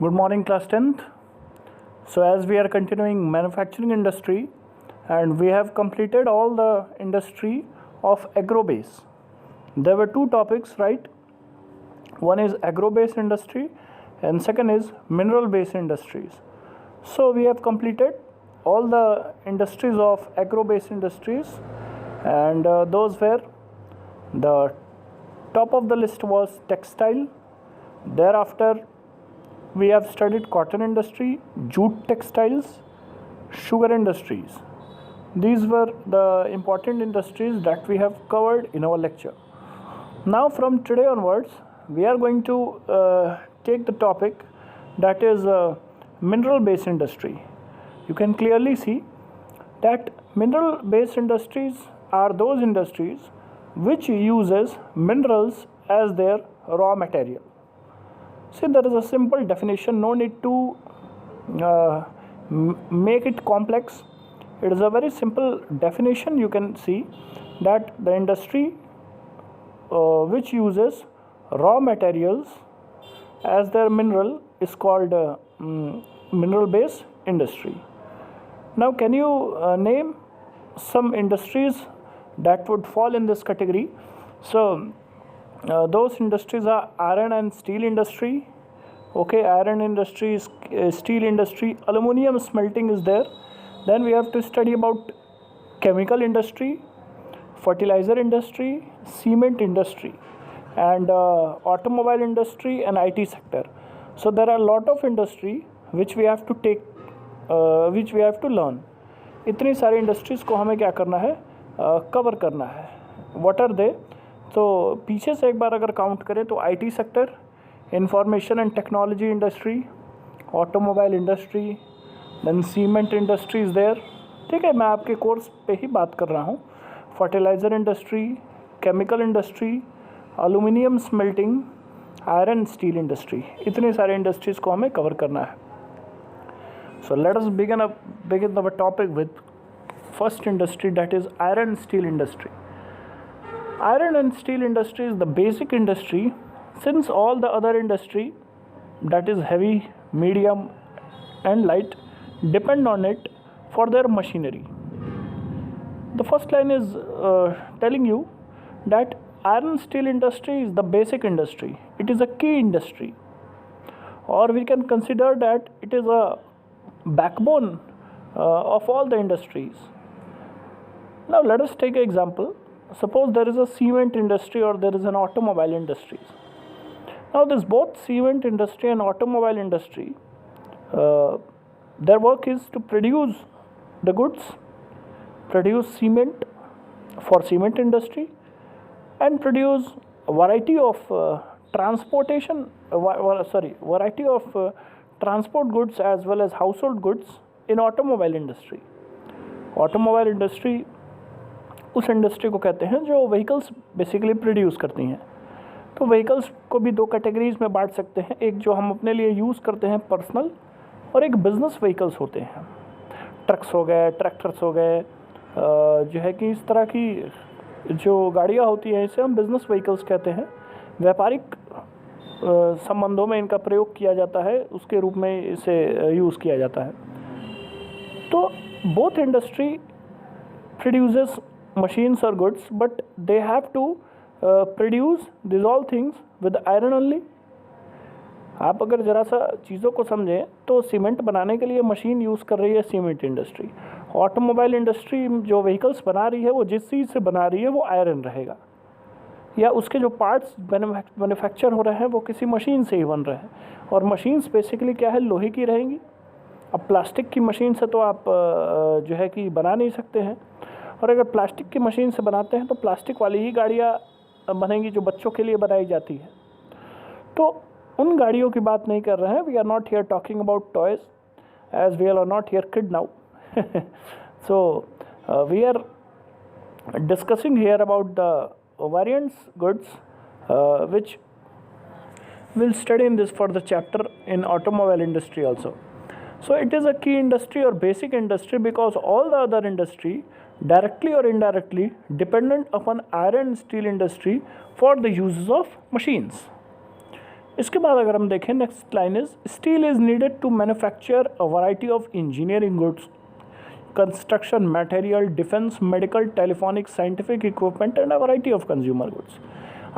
Good morning, class 10th. So as we are continuing manufacturing industry and we have completed all the industry of agro-base. There were two topics, right? One is agro-based industry and second is mineral-based industries. So we have completed all the industries of agro-based industries, and those were the top of the list was textile. Thereafter we have studied cotton industry, jute textiles, sugar industries. These were the important industries that we have covered in our lecture. Now from today onwards, we are going to take the topic that is mineral-based industry. You can clearly see that mineral-based industries are those industries which uses minerals as their raw material. See, there is a simple definition, no need to make it complex. It is a very simple definition. You can see that the industry which uses raw materials as their mineral is called mineral-based industry. Now, can you name some industries that would fall in this category? So, those industries are iron and steel industry. Okay, iron industry, steel industry, aluminum smelting is there. Then we have to study about chemical industry, fertilizer industry, cement industry, and automobile industry and IT sector. So there are a lot of industry which we have to take, which we have to learn. इतनी सारी industries को हमें क्या करना है, cover करना है. What are they? तो पीछे से एक बार अगर काउंट करें तो IT sector, information and technology industry, automobile industry, then cement industry is there. ठीक है, मैं आपके कोर्स पे ही बात कर रहा हूँ. Fertiliser industry, chemical industry, aluminium smelting, iron steel industry, इतने सारे इंडस्ट्रीज़ को हमें कवर करना है. So let us begin our topic with first industry, that is iron steel industry. Iron and steel industry is the basic industry, since all the other industry, that is heavy, medium and light, depend on it for their machinery. The first line is telling you that iron steel industry is the basic industry. It is a key industry, or we can consider that it is a backbone of all the industries. Now let us take an example. Suppose there is a cement industry or there is an automobile industry. Now this both cement industry and automobile industry, their work is to produce the goods, produce cement for cement industry, and produce a variety of variety of transport goods as well as household goods in automobile industry. Automobile industry उस industry को कहते हैं जो vehicles basically produce करती हैं. तो vehicles को भी दो कैटेगरीज में बांट सकते हैं. एक जो हम अपने लिए यूज़ करते हैं पर्सनल, और एक बिज़नेस व्हीकल्स होते हैं. ट्रक्स हो गए, ट्रैक्टर्स हो गए, जो है कि इस तरह की जो गाड़ियाँ होती हैं इसे हम बिज़नेस व्हीकल्स कहते हैं. व्यापारिक संबंधों में इनका प्रयोग किया जाता है, उसके रूप में इसे यूज़ किया जाता है. तो both industry produces machines or goods, but they have to produce these all things with iron only. आप अगर ज़रा सा चीज़ों को समझें तो सीमेंट बनाने के लिए मशीन यूज़ कर रही है सीमेंट इंडस्ट्री. ऑटोमोबाइल इंडस्ट्री जो व्हीकल्स बना रही है वो जिस चीज़ से बना रही है वो आयरन रहेगा, या उसके जो पार्ट्स मैन्युफैक्चर हो रहे हैं वो किसी मशीन से ही बन रहे हैं. और मशीन्स बेसिकली क्या है, लोहे की रहेंगी. अब प्लास्टिक की मशीन से तो आप जो है कि बना नहीं सकते हैं, और अगर प्लास्टिक की मशीन से बनाते हैं तो प्लास्टिक वाली ही गाड़ियाँ बनेंगी जो बच्चों के लिए बनाई जाती है. तो उन गाड़ियों की बात नहीं कर रहे हैं. We are not here talking about toys, as we are not here kid now. So we are discussing here about the variants goods which we'll study in this for the chapter in automobile industry also. So it is a key industry or basic industry because all the other industry directly or indirectly dependent upon iron and steel industry for the uses of machines. इसके बाद अगर हम देखें, next line is steel is needed to manufacture a variety of engineering goods, construction material, defence, medical, telephonic, scientific equipment and a variety of consumer goods.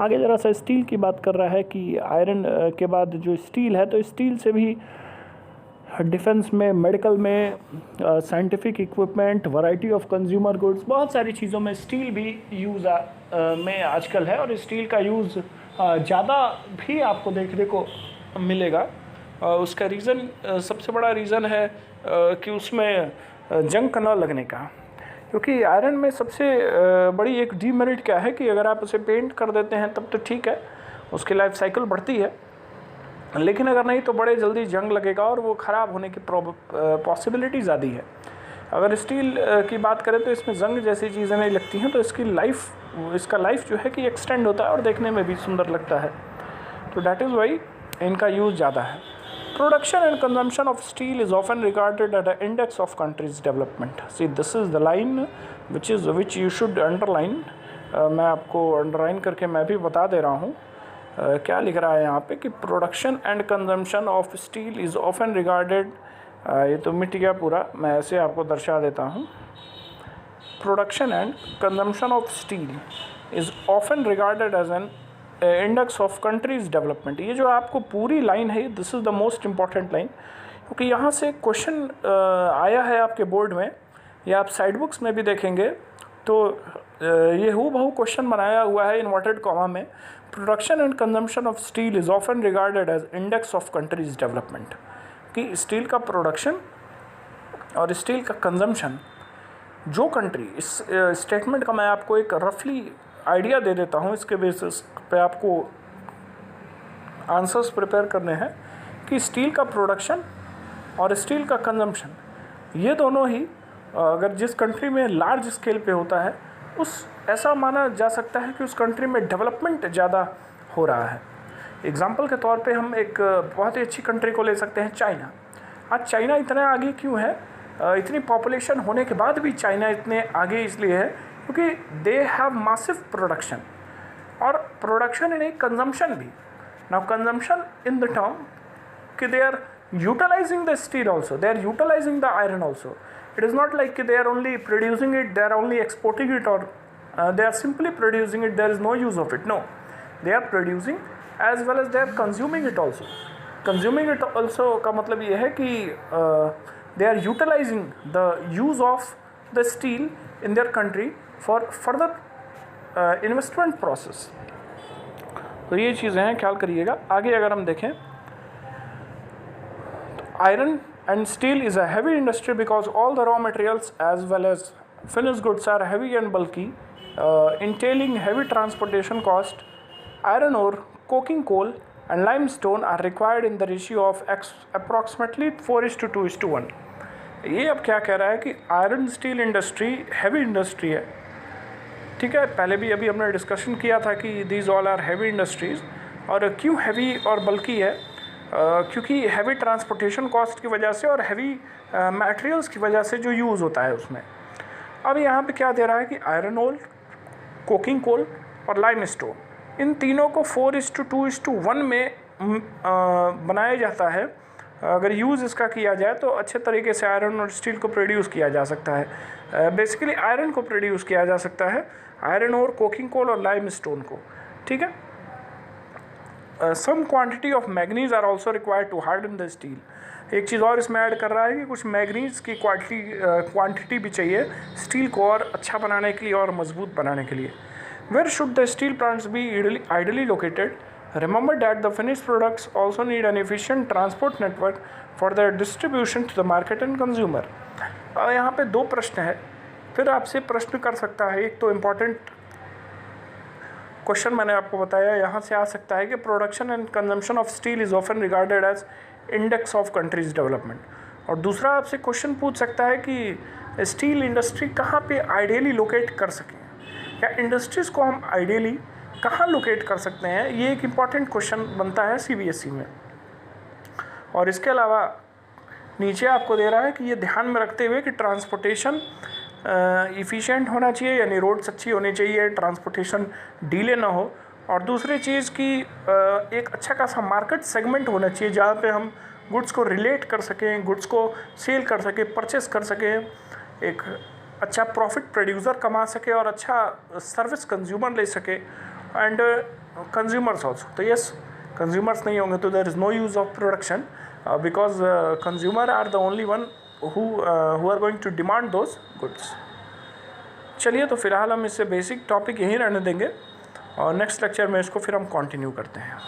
आगे ज़रा सा steel की बात कर रहा है कि आयरन के बाद जो स्टील है, तो स्टील से भी डिफेंस में, मेडिकल में, scientific equipment, variety of consumer goods, बहुत सारी चीज़ों में स्टील भी यूज़ में आजकल है। और स्टील का यूज़ ज़्यादा भी आपको देखने को मिलेगा। उसका रीज़न, सबसे बड़ा रीज़न है कि उसमें जंग न लगने का, क्योंकि आयरन में सबसे बड़ी एक डीमेरिट क्या है कि अगर आप उसे पेंट कर देते हैं तब तो ठीक है, उसकी लाइफ साइकिल बढ़ती है, लेकिन अगर नहीं तो बड़े जल्दी जंग लगेगा और वो ख़राब होने की पॉसिबिलिटी ज़्यादा है। अगर स्टील की बात करें तो इसमें जंग जैसी चीज़ें नहीं लगती हैं, तो इसका लाइफ जो है कि एक्सटेंड होता है और देखने में भी सुंदर लगता है। तो दैट इज़ वाई इनका यूज़ ज़्यादा है। Production and consumption of steel is often regarded at a index of countries development. See this is the line which you should underline. मैं आपको अंडरलाइन करके मैं भी बता दे रहा हूँ क्या लिख रहा है यहाँ पे कि production and consumption of steel is often regarded, ये तो मिट गया पूरा, मैं ऐसे आपको दर्शा देता हूँ। Production and consumption of steel is often regarded as an index of countries development. ये जो आपको पूरी लाइन है, this is the most important line, क्योंकि यहाँ से क्वेश्चन आया है आपके बोर्ड में, या आप साइड बुक्स में भी देखेंगे तो ये हूबहू क्वेश्चन बनाया हुआ है इन्वर्टेड कॉमा में। Production and consumption of steel is often regarded as index of countries development, कि स्टील का प्रोडक्शन और स्टील का कंजम्पशन, जो कंट्री, इस स्टेटमेंट का मैं आपको एक रफली आइडिया दे देता हूँ, इसके बेसिस पे आपको आंसर्स प्रिपेयर करने हैं कि स्टील का प्रोडक्शन और स्टील का कंजम्पशन, ये दोनों ही अगर जिस कंट्री में लार्ज स्केल पे होता है, उस ऐसा माना जा सकता है कि उस कंट्री में डेवलपमेंट ज़्यादा हो रहा है। एग्जाम्पल के तौर पे हम एक बहुत ही अच्छी कंट्री को ले सकते हैं, चाइना। आज चाइना इतना आगे क्यों है? इतनी पॉपुलेशन होने के बाद भी चाइना इतने आगे इसलिए है क्योंकि दे हैव मासिव प्रोडक्शन, और प्रोडक्शन इन एक कंजम्पशन भी। Now consumption in the term कि they are utilizing the steel also, they are utilizing the iron also. It is not like they are only producing it, they are only exporting it, or they are simply producing it, there is no use of it. No, they are producing as well as they are consuming it also. Consuming it also का मतलब ये है कि they are utilizing the use of the steel in their country for further investment process. तो ये चीज़ें हैं, ख्याल करिएगा। आगे अगर हम देखें तो iron and steel is a heavy industry because all the raw materials as well as finished goods are heavy and bulky, entailing heavy transportation cost. Iron ore, coking coal and limestone are required in the ratio of approximately 4:2:1. ये अब क्या कह रहा है कि iron steel industry heavy industry है, ठीक है। पहले भी अभी हमने डिस्कशन किया था कि these all are heavy industries. और क्यों हैवी और बल्कि है? क्योंकि हैवी ट्रांसपोर्टेशन कॉस्ट की वजह से और हैवी मटेरियल्स की वजह से जो यूज़ होता है उसमें। अब यहाँ पे क्या दे रहा है कि आयरन ओर, कोकिंग कोल और लाइमस्टोन, इन तीनों को 4:2:1 में बनाया जाता है। अगर यूज़ इसका किया जाए तो अच्छे तरीके से आयरन और स्टील को प्रोड्यूस किया जा सकता है। बेसिकली आयरन को प्रोड्यूस किया जा सकता है, आयरन और कोकिंग कोल और लाइमस्टोन को, ठीक है। Some quantity of manganese are also required to harden the steel. एक चीज़ और इसमें ऐड कर रहा है कि कुछ मैग्नीज की क्वांटिटी भी चाहिए स्टील को और अच्छा बनाने के लिए और मजबूत बनाने के लिए। Where should the steel plants be ideally located? Remember that the finished products also need an efficient transport network for their distribution to the market and consumer. यहाँ पे दो प्रश्न है, फिर आपसे प्रश्न कर सकता है। एक तो इम्पॉर्टेंट क्वेश्चन मैंने आपको बताया, यहाँ से आ सकता है कि production and consumption of steel is often regarded as index of countries development. और दूसरा आपसे क्वेश्चन पूछ सकता है कि स्टील इंडस्ट्री कहाँ पे आइडियली लोकेट कर सकें, या इंडस्ट्रीज़ को हम आइडियली कहाँ लोकेट कर सकते हैं। ये एक इम्पॉर्टेंट क्वेश्चन बनता है CBSE में। और इसके अलावा नीचे आपको दे रहा है कि ये ध्यान में रखते हुए कि ट्रांसपोर्टेशन इफ़िशिएंट होना चाहिए, यानी रोड्स अच्छी होनी चाहिए, ट्रांसपोर्टेशन डीले ना हो, और दूसरी चीज़ कि एक अच्छा खासा मार्केट सेगमेंट होना चाहिए जहाँ पे हम गुड्स को रिलेट कर सकें, गुड्स को सेल कर सकें, परचेस कर सकें, एक अच्छा प्रॉफिट प्रोड्यूसर कमा सके और अच्छा सर्विस कंज्यूमर ले सके, एंड कंज्यूमर्स ऑल्सो। तो यस, कंज्यूमर्स नहीं होंगे तो there is no use of production, because consumer are the only one who are going to demand those goods. चलिए, तो फिलहाल हम इससे बेसिक टॉपिक यहीं रहने देंगे और नेक्स्ट लेक्चर में इसको फिर हम कंटिन्यू करते हैं।